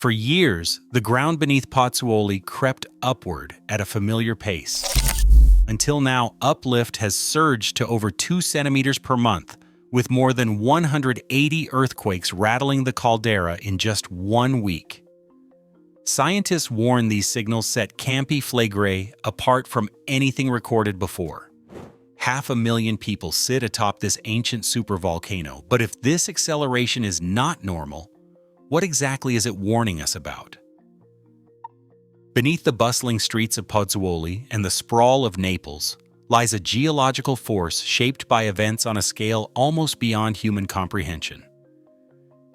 For years, the ground beneath Pozzuoli crept upward at a familiar pace. Until now, Uplift has surged to over 2 centimeters per month, with more than 180 earthquakes rattling the caldera in just 1 week. Scientists warn these signals set Campi Flegrei apart from anything recorded before. 500,000 people sit atop this ancient supervolcano, but if this acceleration is not normal, what exactly is it warning us about? Beneath the bustling streets of Pozzuoli and the sprawl of Naples lies a geological force shaped by events on a scale almost beyond human comprehension.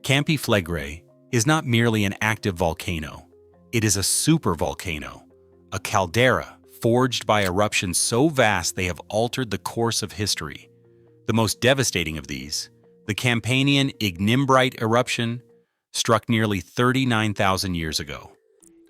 Campi Flegrei is not merely an active volcano. It is a supervolcano, a caldera forged by eruptions so vast they have altered the course of history. The most devastating of these, the Campanian ignimbrite eruption, struck nearly 39,000 years ago.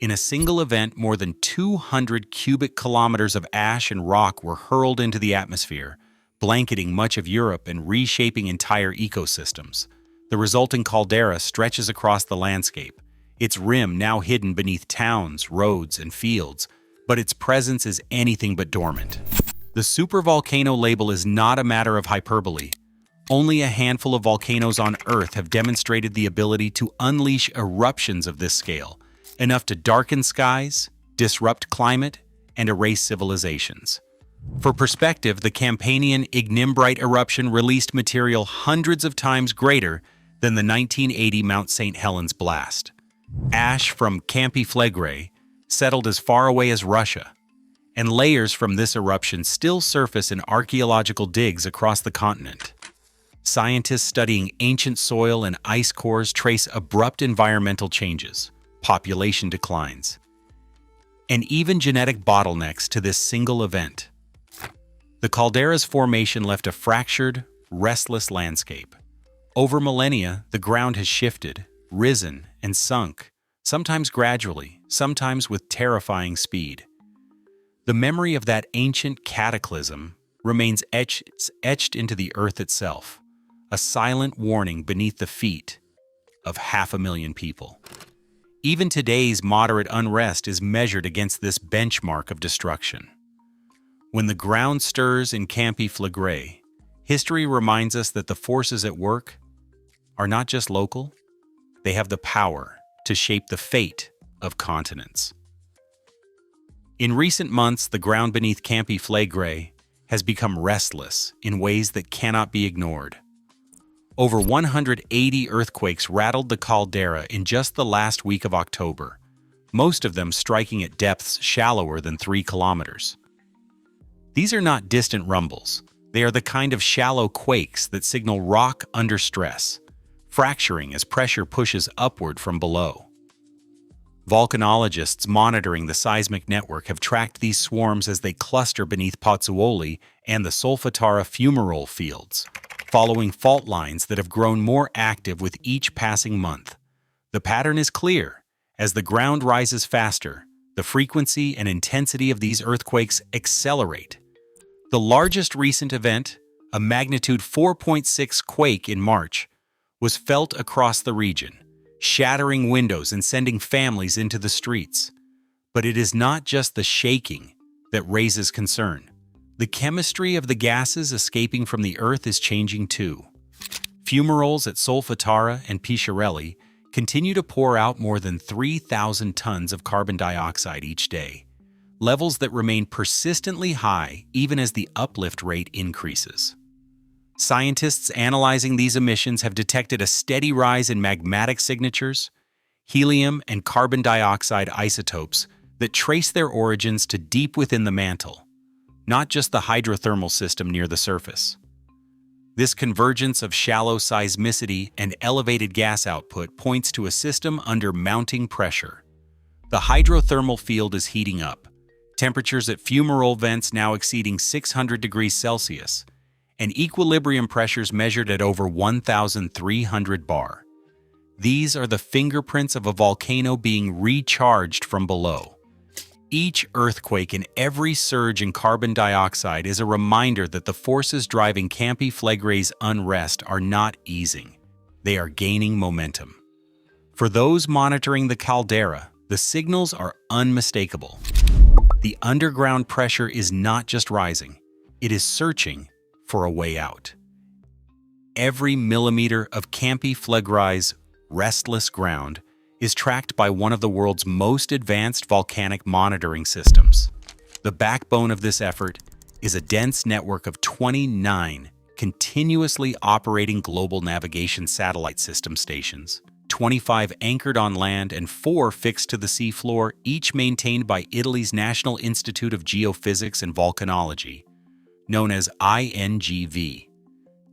In a single event, more than 200 cubic kilometers of ash and rock were hurled into the atmosphere, blanketing much of Europe and reshaping entire ecosystems. The resulting caldera stretches across the landscape, its rim now hidden beneath towns, roads, and fields, but its presence is anything but dormant. The supervolcano label is not a matter of hyperbole. Only a handful of volcanoes on Earth have demonstrated the ability to unleash eruptions of this scale, enough to darken skies, disrupt climate, and erase civilizations. For perspective, the Campanian ignimbrite eruption released material hundreds of times greater than the 1980 Mount St. Helens blast. Ash from Campi Flegrei settled as far away as Russia, and layers from this eruption still surface in archaeological digs across the continent. Scientists studying ancient soil and ice cores trace abrupt environmental changes, population declines, and even genetic bottlenecks to this single event. The caldera's formation left a fractured, restless landscape. Over millennia, the ground has shifted, risen, and sunk, sometimes gradually, sometimes with terrifying speed. The memory of that ancient cataclysm remains etched into the earth itself, a silent warning beneath the feet of 500,000 people. Even today's moderate unrest is measured against this benchmark of destruction. When the ground stirs in Campi Flegrei, history reminds us that the forces at work are not just local, they have the power to shape the fate of continents. In recent months, the ground beneath Campi Flegrei has become restless in ways that cannot be ignored. Over 180 earthquakes rattled the caldera in just the last week of October, most of them striking at depths shallower than 3 kilometers. These are not distant rumbles. They are the kind of shallow quakes that signal rock under stress, fracturing as pressure pushes upward from below. Volcanologists monitoring the seismic network have tracked these swarms as they cluster beneath Pozzuoli and the Solfatara fumarole fields, following fault lines that have grown more active with each passing month. The pattern is clear. As the ground rises faster, the frequency and intensity of these earthquakes accelerate. The largest recent event, a magnitude 4.6 quake in March, was felt across the region, shattering windows and sending families into the streets. But it is not just the shaking that raises concern. The chemistry of the gases escaping from the earth is changing too. Fumaroles at Solfatara and Pozzuoli continue to pour out more than 3,000 tons of carbon dioxide each day, levels that remain persistently high even as the uplift rate increases. Scientists analyzing these emissions have detected a steady rise in magmatic signatures, helium and carbon dioxide isotopes that trace their origins to deep within the mantle, not just the hydrothermal system near the surface. This convergence of shallow seismicity and elevated gas output points to a system under mounting pressure. The hydrothermal field is heating up, temperatures at fumarole vents now exceeding 600 degrees Celsius, and equilibrium pressures measured at over 1,300 bar. These are the fingerprints of a volcano being recharged from below. Each earthquake and every surge in carbon dioxide is a reminder that the forces driving Campi Flegrei's unrest are not easing. They are gaining momentum. For those monitoring the caldera, the signals are unmistakable. The underground pressure is not just rising, it is searching for a way out. Every millimeter of Campi Flegrei's restless ground is tracked by one of the world's most advanced volcanic monitoring systems. The backbone of this effort is a dense network of 29 continuously operating global navigation satellite system stations, 25 anchored on land and 4 fixed to the seafloor, each maintained by Italy's National Institute of Geophysics and Volcanology, known as INGV.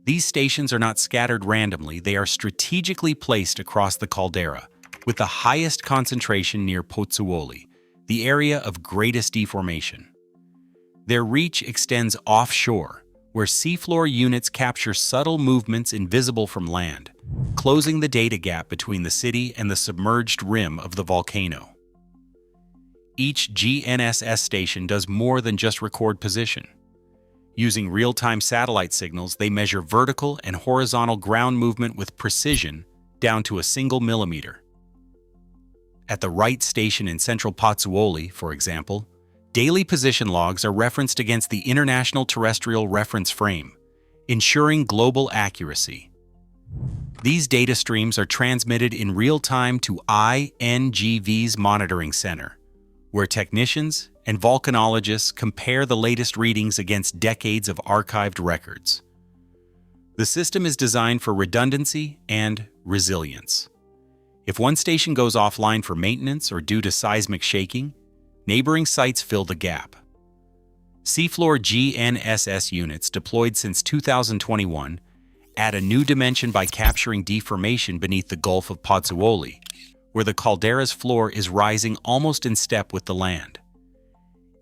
These stations are not scattered randomly, they are strategically placed across the caldera, with the highest concentration near Pozzuoli, the area of greatest deformation. Their reach extends offshore, where seafloor units capture subtle movements invisible from land, closing the data gap between the city and the submerged rim of the volcano. Each GNSS station does more than just record position. Using real-time satellite signals, they measure vertical and horizontal ground movement with precision down to a single millimeter. At the right station in central Pozzuoli, for example, daily position logs are referenced against the International Terrestrial Reference Frame, ensuring global accuracy. These data streams are transmitted in real time to INGV's monitoring center, where technicians and volcanologists compare the latest readings against decades of archived records. The system is designed for redundancy and resilience. If one station goes offline for maintenance or due to seismic shaking, neighboring sites fill the gap. Seafloor GNSS units deployed since 2021 add a new dimension by capturing deformation beneath the Gulf of Pozzuoli, where the caldera's floor is rising almost in step with the land.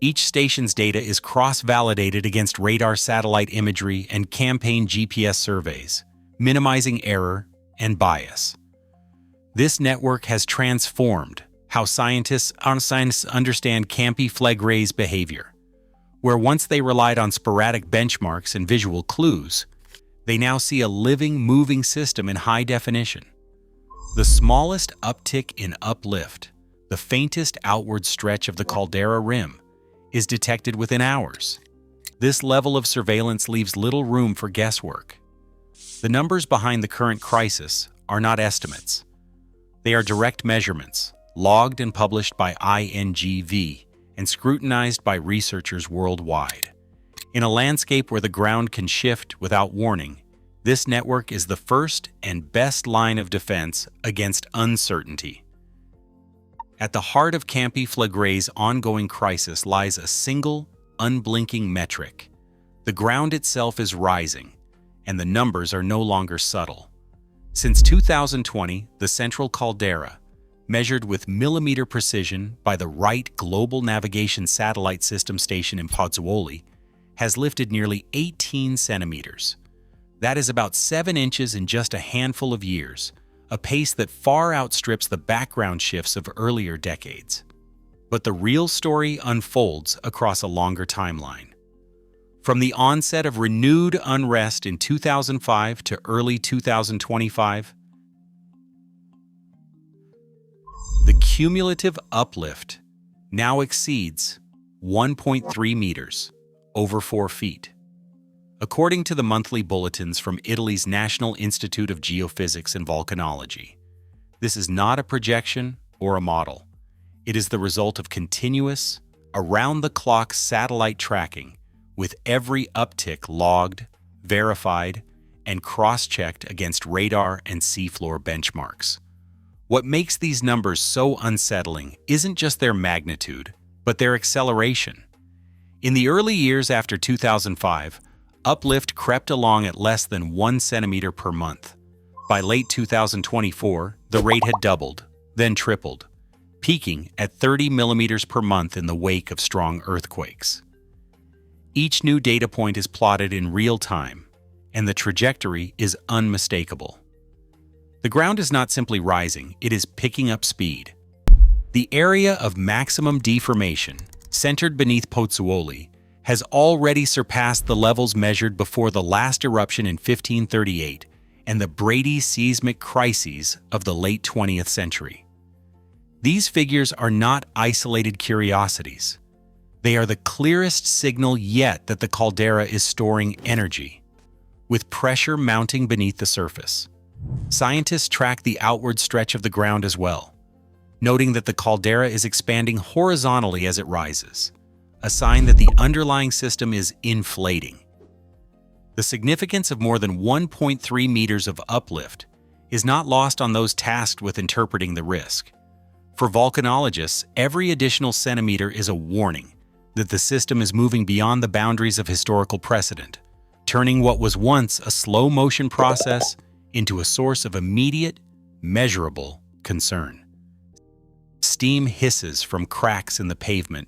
Each station's data is cross-validated against radar satellite imagery and campaign GPS surveys, minimizing error and bias. This network has transformed how scientists understand Campi Flegrei's behavior. Where once they relied on sporadic benchmarks and visual clues, they now see a living, moving system in high definition. The smallest uptick in uplift, the faintest outward stretch of the caldera rim, is detected within hours. This level of surveillance leaves little room for guesswork. The numbers behind the current crisis are not estimates. They are direct measurements, logged and published by INGV and scrutinized by researchers worldwide. In a landscape where the ground can shift without warning, this network is the first and best line of defense against uncertainty. At the heart of Campi Flegrei's ongoing crisis lies a single, unblinking metric. The ground itself is rising, and the numbers are no longer subtle. Since 2020, the central caldera, measured with millimeter precision by the Right Global Navigation Satellite System station in Pozzuoli, has lifted nearly 18 centimeters. That is about 7 inches in just a handful of years, a pace that far outstrips the background shifts of earlier decades. But the real story unfolds across a longer timeline. From the onset of renewed unrest in 2005 to early 2025, the cumulative uplift now exceeds 1.3 meters, over 4 feet. According to the monthly bulletins from Italy's National Institute of Geophysics and Volcanology, this is not a projection or a model. It is the result of continuous, around-the-clock satellite tracking, with every uptick logged, verified, and cross-checked against radar and seafloor benchmarks. What makes these numbers so unsettling isn't just their magnitude, but their acceleration. In the early years after 2005, uplift crept along at less than 1 centimeter per month. By late 2024, the rate had doubled, then tripled, peaking at 30 millimeters per month in the wake of strong earthquakes. Each new data point is plotted in real time, and the trajectory is unmistakable. The ground is not simply rising, it is picking up speed. The area of maximum deformation, centered beneath Pozzuoli, has already surpassed the levels measured before the last eruption in 1538 and the bradyseismic crises of the late 20th century. These figures are not isolated curiosities. They are the clearest signal yet that the caldera is storing energy, with pressure mounting beneath the surface. Scientists track the outward stretch of the ground as well, noting that the caldera is expanding horizontally as it rises, a sign that the underlying system is inflating. The significance of more than 1.3 meters of uplift is not lost on those tasked with interpreting the risk. For volcanologists, every additional centimeter is a warning that the system is moving beyond the boundaries of historical precedent, turning what was once a slow-motion process into a source of immediate, measurable concern. Steam hisses from cracks in the pavement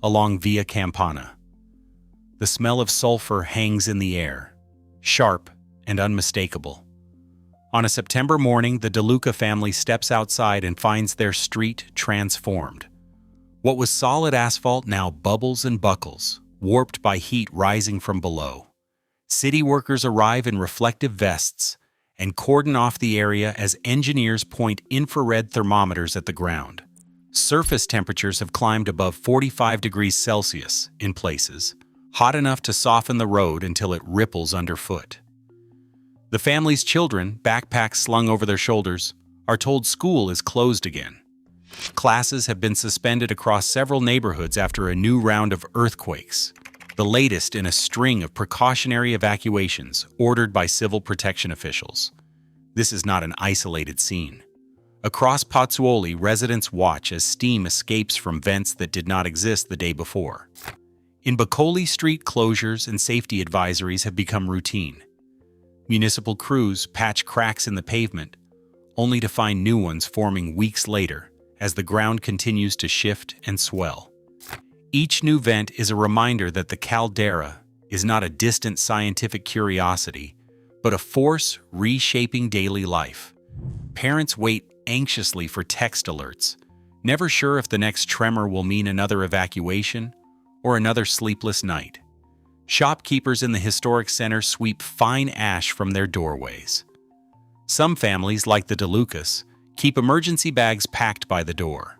along Via Campana. The smell of sulfur hangs in the air, sharp and unmistakable. On a September morning, the De Luca family steps outside and finds their street transformed. What was solid asphalt now bubbles and buckles, warped by heat rising from below. City workers arrive in reflective vests and cordon off the area as engineers point infrared thermometers at the ground. Surface temperatures have climbed above 45 degrees Celsius in places, hot enough to soften the road until it ripples underfoot. The family's children, backpacks slung over their shoulders, are told school is closed again. Classes have been suspended across several neighborhoods after a new round of earthquakes, the latest in a string of precautionary evacuations ordered by civil protection officials. This is not an isolated scene. Across Pozzuoli, residents watch as steam escapes from vents that did not exist the day before. In Pozzuoli, street closures and safety advisories have become routine. Municipal crews patch cracks in the pavement, only to find new ones forming weeks later as the ground continues to shift and swell. Each new vent is a reminder that the caldera is not a distant scientific curiosity, but a force reshaping daily life. Parents wait anxiously for text alerts, never sure if the next tremor will mean another evacuation or another sleepless night. Shopkeepers in the historic center sweep fine ash from their doorways. Some families, like the De Lucas, keep emergency bags packed by the door.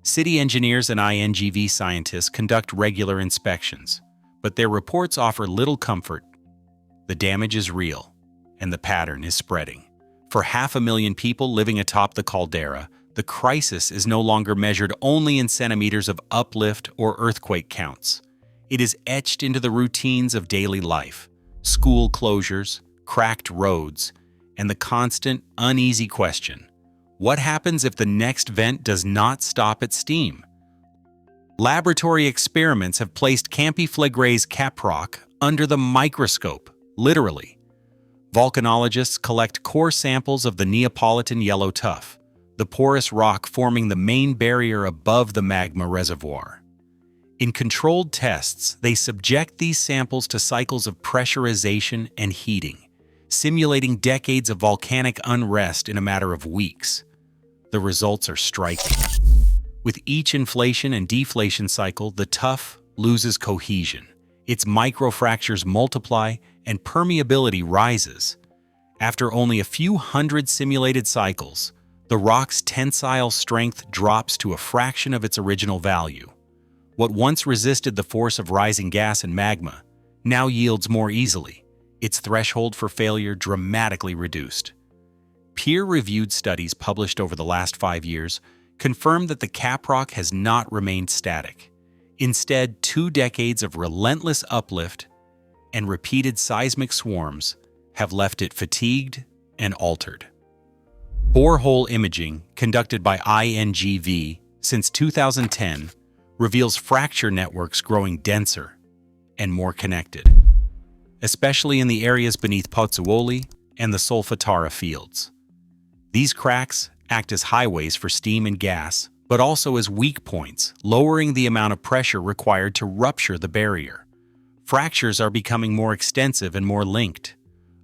City engineers and INGV scientists conduct regular inspections, but their reports offer little comfort. The damage is real, and the pattern is spreading. For 500,000 people living atop the caldera, the crisis is no longer measured only in centimeters of uplift or earthquake counts. It is etched into the routines of daily life: school closures, cracked roads, and the constant, uneasy question: what happens if the next vent does not stop at steam? Laboratory experiments have placed Campi Flegrei's caprock under the microscope, literally. Volcanologists collect core samples of the Neapolitan yellow tuff, the porous rock forming the main barrier above the magma reservoir. In controlled tests, they subject these samples to cycles of pressurization and heating, simulating decades of volcanic unrest in a matter of weeks. The results are striking. With each inflation and deflation cycle, the tuff loses cohesion. Its microfractures multiply and permeability rises. After only a few hundred simulated cycles, the rock's tensile strength drops to a fraction of its original value. What once resisted the force of rising gas and magma now yields more easily, its threshold for failure dramatically reduced. Peer-reviewed studies published over the last 5 years confirm that the caprock has not remained static. Instead, 2 decades of relentless uplift and repeated seismic swarms have left it fatigued and altered. Borehole imaging, conducted by INGV since 2010, reveals fracture networks growing denser and more connected, especially in the areas beneath Pozzuoli and the Solfatara fields. These cracks act as highways for steam and gas, but also as weak points, lowering the amount of pressure required to rupture the barrier. Fractures are becoming more extensive and more linked.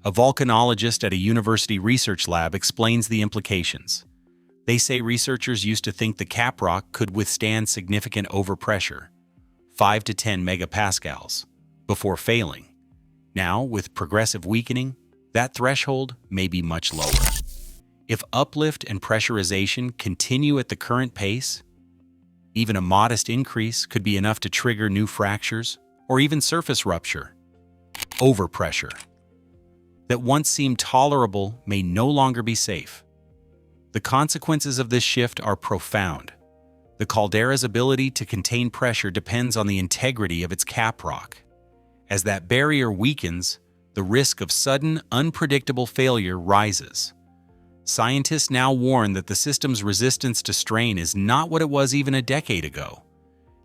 A volcanologist at a university research lab explains the implications. They say researchers used to think the caprock could withstand significant overpressure, 5 to 10 megapascals, before failing. Now, with progressive weakening, that threshold may be much lower. If uplift and pressurization continue at the current pace, even a modest increase could be enough to trigger new fractures or even surface rupture. Overpressure that once seemed tolerable may no longer be safe. The consequences of this shift are profound. The caldera's ability to contain pressure depends on the integrity of its caprock. As that barrier weakens, the risk of sudden, unpredictable failure rises. Scientists now warn that the system's resistance to strain is not what it was even a decade ago.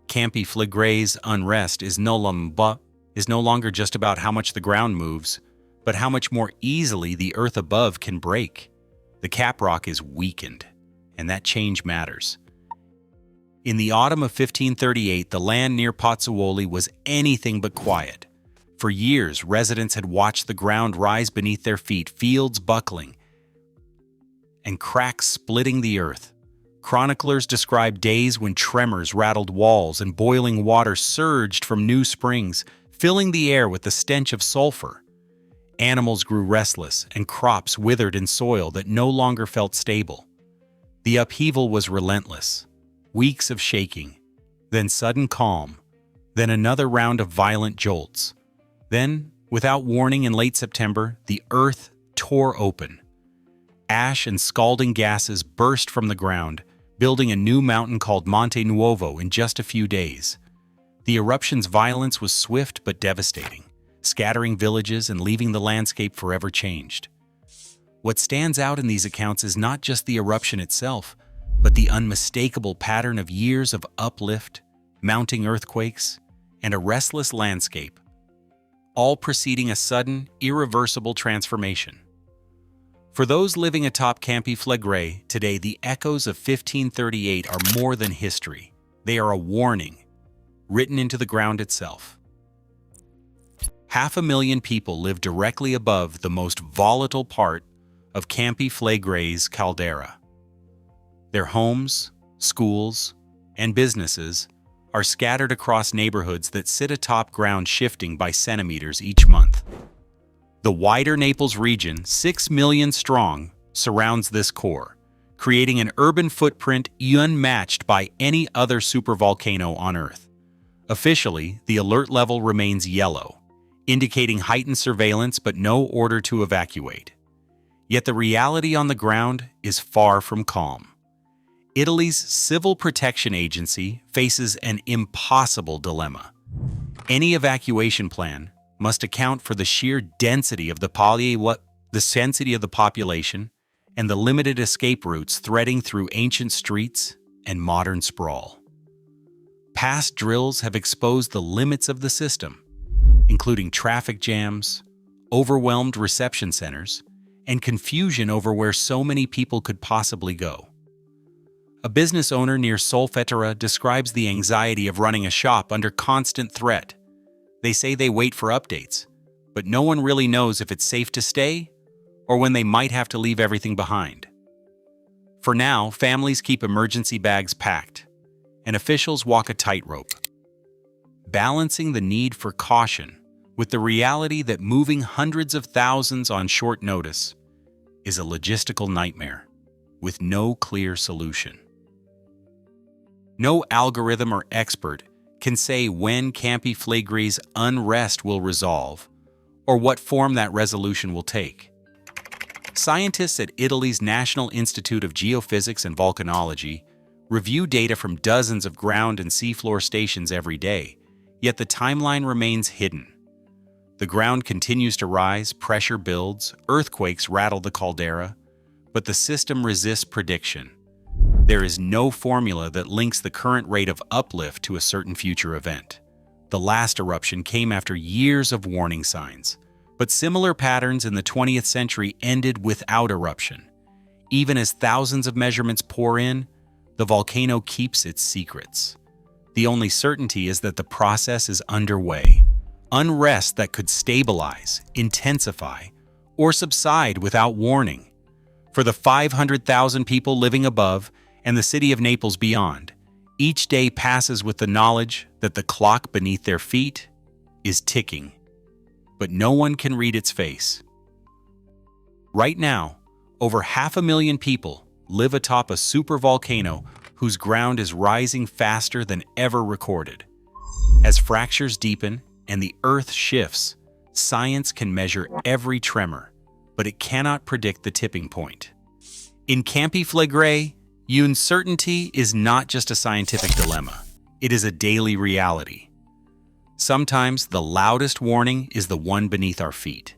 Campi Flegrei's unrest is no longer just about how much the ground moves, but how much more easily the earth above can break. The caprock is weakened, and that change matters. In the autumn of 1538, the land near Pozzuoli was anything but quiet. For years, residents had watched the ground rise beneath their feet, fields buckling, and cracks splitting the earth. Chroniclers described days when tremors rattled walls and boiling water surged from new springs, filling the air with the stench of sulfur. Animals grew restless, and crops withered in soil that no longer felt stable. The upheaval was relentless. Weeks of shaking, then sudden calm, then another round of violent jolts. Then, without warning in late September, the earth tore open. Ash and scalding gases burst from the ground, building a new mountain called Monte Nuovo in just a few days. The eruption's violence was swift but devastating, scattering villages and leaving the landscape forever changed. What stands out in these accounts is not just the eruption itself, but the unmistakable pattern of years of uplift, mounting earthquakes, and a restless landscape, all preceding a sudden, irreversible transformation. For those living atop Campi Flegrei today, the echoes of 1538 are more than history. They are a warning, written into the ground itself. 500,000 people live directly above the most volatile part of Campi Flegrei's caldera. Their homes, schools, and businesses are scattered across neighborhoods that sit atop ground shifting by centimeters each month. The wider Naples region, 6 million strong, surrounds this core, creating an urban footprint unmatched by any other supervolcano on Earth. Officially, the alert level remains yellow, indicating heightened surveillance but no order to evacuate. Yet the reality on the ground is far from calm. Italy's Civil Protection Agency faces an impossible dilemma. Any evacuation plan must account for the sheer density of the population and the limited escape routes threading through ancient streets and modern sprawl. Past drills have exposed the limits of the system, including traffic jams, overwhelmed reception centers, and confusion over where so many people could possibly go. A business owner near Solfatara describes the anxiety of running a shop under constant threat. They say they wait for updates, but no one really knows if it's safe to stay or when they might have to leave everything behind. For now, families keep emergency bags packed, and officials walk a tightrope, balancing the need for caution with the reality that moving hundreds of thousands on short notice is a logistical nightmare with no clear solution. No algorithm or expert can say when Campi Flegrei's unrest will resolve or what form that resolution will take. Scientists at Italy's National Institute of Geophysics and Volcanology review data from dozens of ground and seafloor stations every day, yet the timeline remains hidden. The ground continues to rise, pressure builds, earthquakes rattle the caldera, but the system resists prediction. There is no formula that links the current rate of uplift to a certain future event. The last eruption came after years of warning signs, but similar patterns in the 20th century ended without eruption. Even as thousands of measurements pour in, the volcano keeps its secrets. The only certainty is that the process is underway. Unrest that could stabilize, intensify, or subside without warning. For the 500,000 people living above and the city of Naples beyond, each day passes with the knowledge that the clock beneath their feet is ticking. But no one can read its face. Right now, over 500,000 people live atop a supervolcano whose ground is rising faster than ever recorded. As fractures deepen and the Earth shifts, science can measure every tremor, but it cannot predict the tipping point. In Campi Flegrei, uncertainty is not just a scientific dilemma. It is a daily reality. Sometimes the loudest warning is the one beneath our feet.